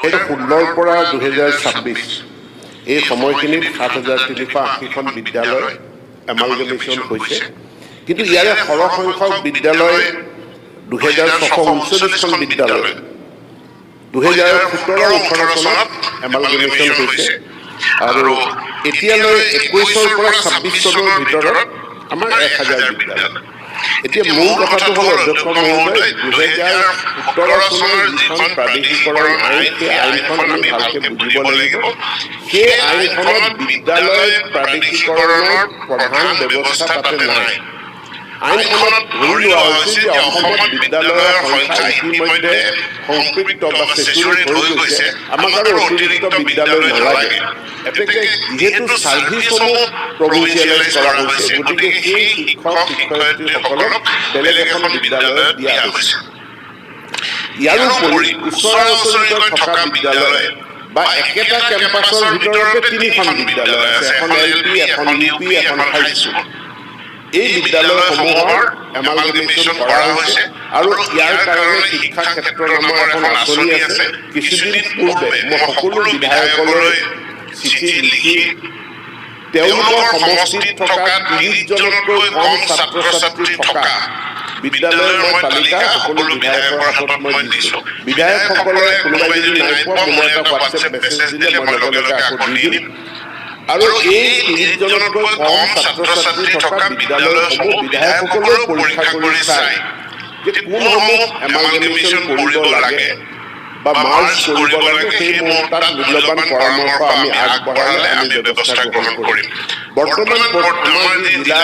সেইটো 16ৰ পৰা 2026 এই সময়খিনিত 7,380খন বিদ্যালয় এমালগেমেশ্যন হৈছে। কিন্তু ইয়াৰে সৰহ সংখ্যক বিদ্যালয় 2,639খন বিদ্যালয় 2017-18 চনত এমালগেমেশ্যন হৈছে আৰু এতিয়ালৈ 21ৰ পৰা 26 চনৰ ভিতৰত আমাৰ 1,000 বিদ্যালয়। এতিয়া মূল কথাটো হ'ল অধ্যক্ষ মহোদয় 2017 চনৰ যিখন প্ৰাদেশিকৰণ আইন সেই আইনখন আমি ভালকৈ বুজিব লাগিব। সেই আইনখনত বিদ্যালয় প্ৰাদেশিকৰণৰ প্ৰধান ব্যৱস্থা তাতে নাই। আইনখনত ধৰি লোৱা হৈছে যে অসমত বিদ্যালয়ৰ সংখ্যা ইতিমধ্যে সংপৃক্ত বা চেচুৰেট হৈ গৈছে, আমাক আৰু অতিৰিক্ত বিদ্যালয় নালাগে। এতেকে যিহেতু ছাৰ্ভিচসমূহ প্ৰভিঞ্চিয়েলাইজ কৰা হৈছে, গতিকে সেই শিক্ষক শিক্ষয়িত্ৰীসকলক বেলেগ এখন বিদ্যালয়ত দিয়া হৈছে। ইয়াৰোপৰি ওচৰা ওচৰিকৈ থকা বিদ্যালয় বা একেটা কেম্পাছৰ ভিতৰতে 3খন বিদ্যালয় আছে, এখন LP, এখন UP, এখন হাইস্কুল। এই বিদ্যালয়সমূহৰ এমালগেমেশ্যন কৰা হৈছে আৰু ইয়াৰ কাৰণে শিক্ষা ক্ষেত্ৰ নামৰ এখন আঁচনি আছে। কিছুদিন পূৰ্বে মই সকলো বিধায়কলৈ চিঠি লিখি তেওঁলোকৰ সমষ্টিত থকা 30জনতকৈ কম ছাত্ৰ ছাত্ৰী থকা বিদ্যালয়ৰ মই তালিকা সকলো বিধায়কৰ হাতত মই দিছোঁ। বিধায়কসকলে কোনোবাই যদি নাই পোৱা মোলৈ এটা হোৱাটছএপ মেছেজ দিলে মই লগে লগে আকৌ দি দিম। আৰু এই 30জনতকৈ কম ছাত্ৰ ছাত্ৰী থকা বিদ্যালয়সমূহ বিধায়কসকলেও পৰীক্ষা কৰি চাই যে কোনসমূহ এমালগেমেশ্যন কৰিব লাগে বা মাৰ্জ কৰিব লাগে, সেই তাত মূল্যৱান পৰামৰ্শ আমি আগবঢ়ালে আমি ব্যৱস্থা গ্ৰহণ কৰিম। বৰ্তমান আমাৰ যি জিলা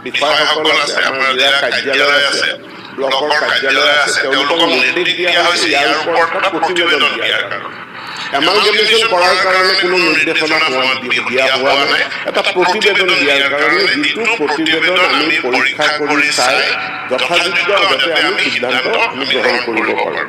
বিষয়াসকল আছে, আমাৰ জিলা কাৰ্যালয় আছে, ব্লকৰ কাৰ্যালয় আছে, তেওঁলোকক নিৰ্দেশ দিয়া হৈছে ইয়াৰ ওপৰত এটা প্ৰতিবেদন দিয়াৰ কাৰণে। এমালগেমেশ্যন কৰাৰ কাৰণে কোনো নিৰ্দেশনা দিয়া হোৱা নাই, এটা প্ৰতিবেদন দিয়াৰ কাৰণে, যিটো প্ৰতিবেদন আমি পৰীক্ষা কৰি চাই যথাযোগ্য যাতে আমি সিদ্ধান্ত গ্ৰহণ কৰিব পাৰোঁ।